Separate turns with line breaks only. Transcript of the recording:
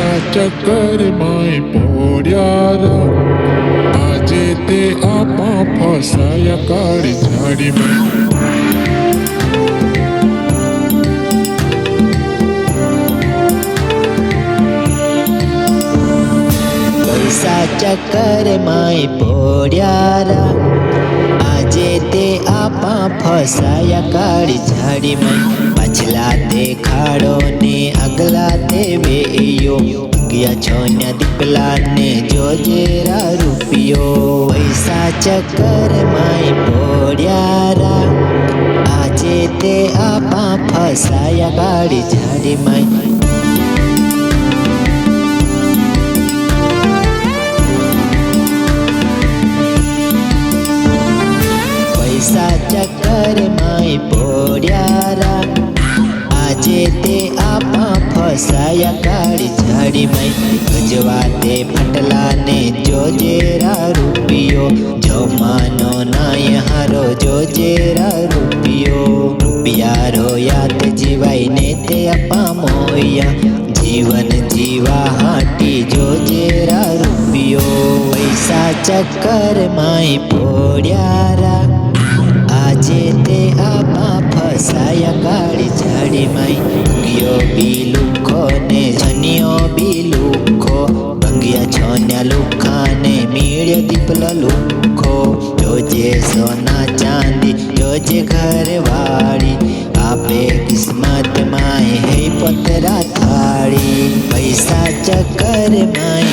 પૈસા ચક્કર માય પોડ્યારા આજે તે આપા ફસાયા કાળી ઝાડીમાં
પૈસા ચક્કર માય પોડ્યારા આજે તે આપા ફસાયા કાળી ઝાડીમાં પાછલા તે ખાડો ને આગલા તે વેયો ગયા છોન્યા દીપલા ને જોજેરા રૂપિયો પૈસા ચક્કર માય પોડ્યારા આજે તે આપા ફસાયા કાળી ઝાડીમાં પૈસા ચક્કર માય પોડ્યારા આજે તે આપા ફસાયા કાળી ઝાડીમાં ગજવા તે ફટલા ને જોજેરા રૂપિયો જમાનો નાય હારો જોજેરા રૂપિયા રોયા તે જીવાય ને તે આપા મોયા જીવન જીવા હાટી જોજેરા રૂપિયો પૈસા ચક્કર માય પોડ્યારા આજે તે આપા ફસાયા કાળી ઝાડીમાં ગયો બી લુખો ને જનિયો બી લુખો ભંગ્યા છોન્યા લુખા ને મીળ્યો દીપલો લુખો જોજે સોના ચાંદી જોજે ઘરવાળી આપે કિસ્મત માય હે પતરા થાળી પૈસા ચક્કર માય